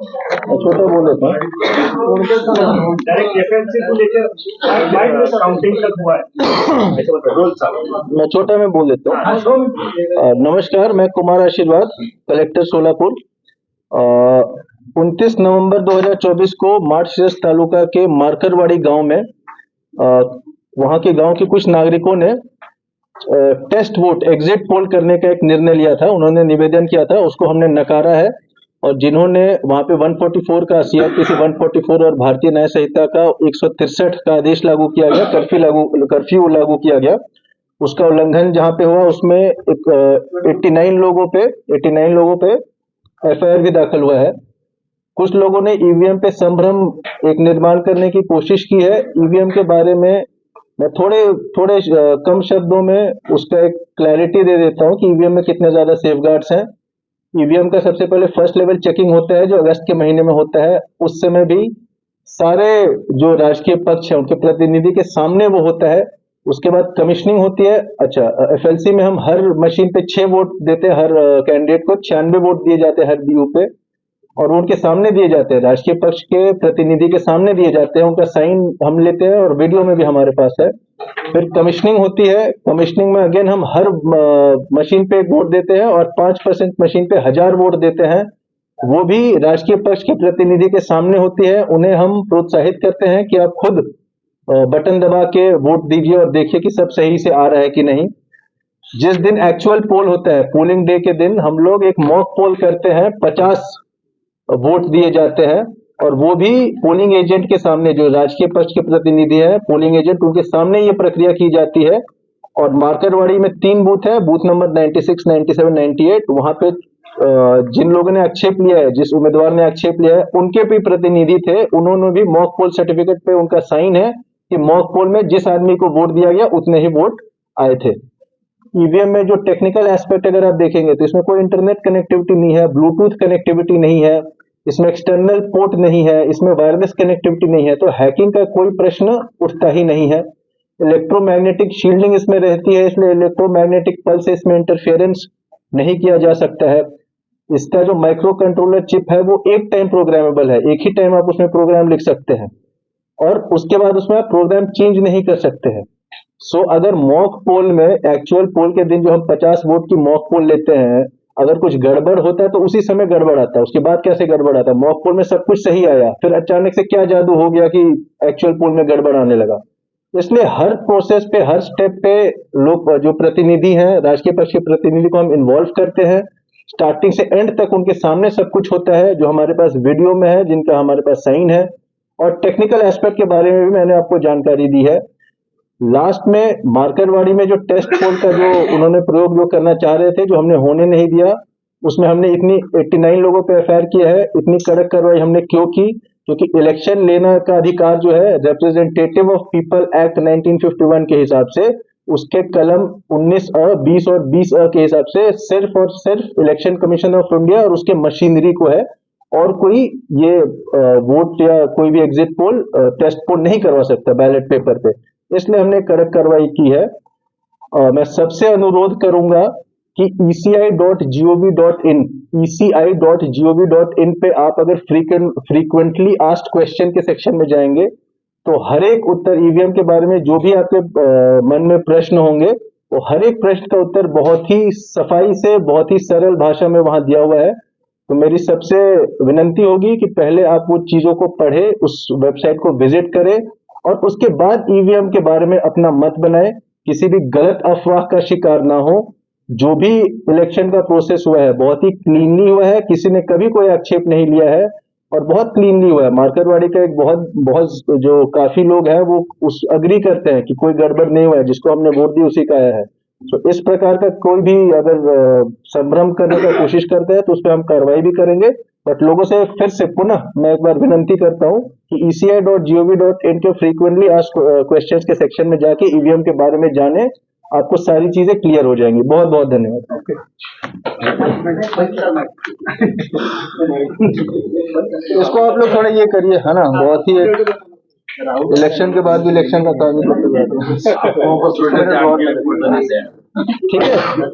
छोटा बोल देता हूँ। डायरेक्ट एफएमसी को लेकर लाइव में काउंटिंग तक हुआ है, ऐसे बताओ। मैं छोटा में बोल देता हूँ। नमस्कार, मैं कुमार आशीर्वाद, कलेक्टर सोलापुर। 29 नवंबर 2024 को मार्शस तालुका के मारकरवाड़ी गांव में वहां के गांव के कुछ नागरिकों ने टेस्ट वोट एग्जिट पोल करने का एक निर्णय लिया था। उन्होंने निवेदन किया था, उसको हमने नकारा है। और जिन्होंने वहां पे 144 का सीआरपीसी 144 और भारतीय न्याय संहिता का 163 का आदेश लागू किया गया, कर्फ्यू लागू किया गया, उसका उल्लंघन जहां पे हुआ उसमें 89 लोगों पे एफआईआर भी दाखिल हुआ है। कुछ लोगों ने ईवीएम पे संभ्रम एक निर्माण करने की कोशिश की है। ईवीएम के बारे में मैं थोड़े कम शब्दों में उसका एक क्लैरिटी दे देता हूँ कि ईवीएम में कितने ज्यादा सेफगार्ड्स हैं। ईवीएम का सबसे पहले फर्स्ट लेवल चेकिंग होता है जो अगस्त के महीने में होता है। उस समय भी सारे जो राजकीय पक्ष है उनके प्रतिनिधि के सामने वो होता है। उसके बाद कमीशनिंग होती है। अच्छा, एफएलसी में हम हर मशीन पे 6 वोट देते हैं, हर कैंडिडेट को 96 वोट दिए जाते हैं हर बीयू पे, और वो उनके सामने दिए जाते हैं, राजकीय पक्ष के प्रतिनिधि के सामने दिए जाते हैं। उनका साइन हम लेते हैं और वीडियो में भी हमारे पास है। फिर कमीशनिंग होती है। कमीशनिंग में अगेन हम हर मशीन पे 1 वोट देते हैं और 5% मशीन पे 1000 वोट देते हैं। वो भी राजकीय पक्ष के प्रतिनिधि के सामने होती है। उन्हें हम प्रोत्साहित करते हैं कि आप खुद बटन दबा के वोट दीजिए और देखिए कि सब सही से आ रहा है कि नहीं। जिस दिन एक्चुअल पोल होता है, पोलिंग डे के दिन, हम लोग एक मॉक पोल करते हैं। 50 वोट दिए जाते हैं और वो भी पोलिंग एजेंट के सामने, जो राजकीय पक्ष के प्रतिनिधि हैं, पोलिंग एजेंट, उनके सामने ये प्रक्रिया की जाती है। और मार्करवाड़ी में 3 बूथ है, बूथ नंबर 96, 97, 98। वहां पे जिन लोगों ने आक्षेप लिया है, जिस उम्मीदवार ने आक्षेप लिया है, उनके भी प्रतिनिधि थे। उन्होंने भी मॉक पोल सर्टिफिकेट पे उनका साइन है कि मॉक पोल में जिस आदमी को वोट दिया गया उतने ही वोट आए थे। ईवीएम में जो टेक्निकल एस्पेक्ट अगर आप देखेंगे तो इसमें कोई इंटरनेट कनेक्टिविटी नहीं है, ब्लूटूथ कनेक्टिविटी नहीं है, इसमें एक्सटर्नल पोर्ट नहीं है, इसमें वायरलेस कनेक्टिविटी नहीं है, तो हैकिंग का कोई प्रश्न उठता ही नहीं है। इलेक्ट्रोमैग्नेटिक शील्डिंग इसमें रहती है, इसलिए इलेक्ट्रोमैग्नेटिक पल्स से इसमें इंटरफेरेंस नहीं किया जा सकता है। इसका जो माइक्रो कंट्रोलर चिप है वो एक टाइम प्रोग्रामेबल है, एक ही टाइम आप उसमें प्रोग्राम लिख सकते हैं और उसके बाद उसमें आप प्रोग्राम चेंज नहीं कर सकते हैं। सो अगर मॉक पोल में, एक्चुअल पोल के दिन जो हम 50 वोट की मॉक पोल लेते हैं, अगर कुछ गड़बड़ होता है तो उसी समय गड़बड़ आता है, उसके बाद कैसे गड़बड़ आता है? मॉक पोल में सब कुछ सही आया, फिर अचानक से क्या जादू हो गया कि एक्चुअल पोल में गड़बड़ आने लगा। इसलिए हर प्रोसेस पे, हर स्टेप पे लोग जो प्रतिनिधि हैं, राजकीय पक्ष के प्रतिनिधि को हम इन्वॉल्व करते हैं। स्टार्टिंग से एंड तक उनके सामने सब कुछ होता है, जो हमारे पास वीडियो में है, जिनका हमारे पास साइन है। और टेक्निकल एस्पेक्ट के बारे में भी मैंने आपको जानकारी दी है। लास्ट में मार्करवाड़ी में जो टेस्ट पोल का जो उन्होंने प्रयोग जो करना चाह रहे थे, जो हमने होने नहीं दिया, उसमें हमने इतनी 89 लोगों पे एफआईआर किया है। इतनी कड़क कार्रवाई हमने क्यों की? क्योंकि इलेक्शन लेना का अधिकार जो है रिप्रेजेंटेटिव ऑफ पीपल एक्ट 1951 के हिसाब से, उसके कलम 19 और 20 और 20 के हिसाब से सिर्फ और सिर्फ इलेक्शन कमीशन ऑफ इंडिया और उसके मशीनरी को है, और कोई ये वोट या कोई भी एग्जिट पोल, टेस्ट पोल नहीं करवा सकता बैलेट पेपर पे। इसलिए हमने कड़क कार्रवाई की है। मैं सबसे अनुरोध करूंगा कि eci.gov.in पे आप अगर फ्रीक्वेंटली आस्क्ड क्वेश्चन के सेक्शन में जाएंगे तो हर एक उत्तर, ईवीएम के बारे में जो भी आपके मन में प्रश्न होंगे, वो हर एक प्रश्न का उत्तर बहुत ही सफाई से, बहुत ही सरल भाषा में वहां दिया हुआ है। तो मेरी सबसे विनंती होगी कि पहले आप वो चीजों को पढ़े, उस वेबसाइट को विजिट करें और उसके बाद ईवीएम के बारे में अपना मत बनाएं। किसी भी गलत अफवाह का शिकार ना हो। जो भी इलेक्शन का प्रोसेस हुआ है बहुत ही क्लीनली हुआ है, किसी ने कभी कोई आक्षेप नहीं लिया है और बहुत क्लीनली हुआ है। मार्करवाड़ी का एक बहुत जो काफी लोग हैं वो उस अग्री करते हैं कि कोई गड़बड़ नहीं हुआ है, जिसको हमने वोट दी उसी का आया है। तो इस प्रकार का कोई भी अगर संभ्रम करने का कोशिश करते हैं तो उस पर हम कार्रवाई भी करेंगे। बट लोगों से फिर से पुनः मैं एक बार विनंती करता हूं कि eci.gov.in के फ्रीक्वेंटली आस्क्ड क्वेश्चंस के सेक्शन में जाके ईवीएम के बारे में जाने, आपको सारी चीजें क्लियर हो जाएंगी। बहुत बहुत धन्यवाद। इसको आप लोग थोड़ा ये करिए, है ना, बहुत ही इलेक्शन के बाद भी इलेक्शन का काम ही करते हैं। ठीक है।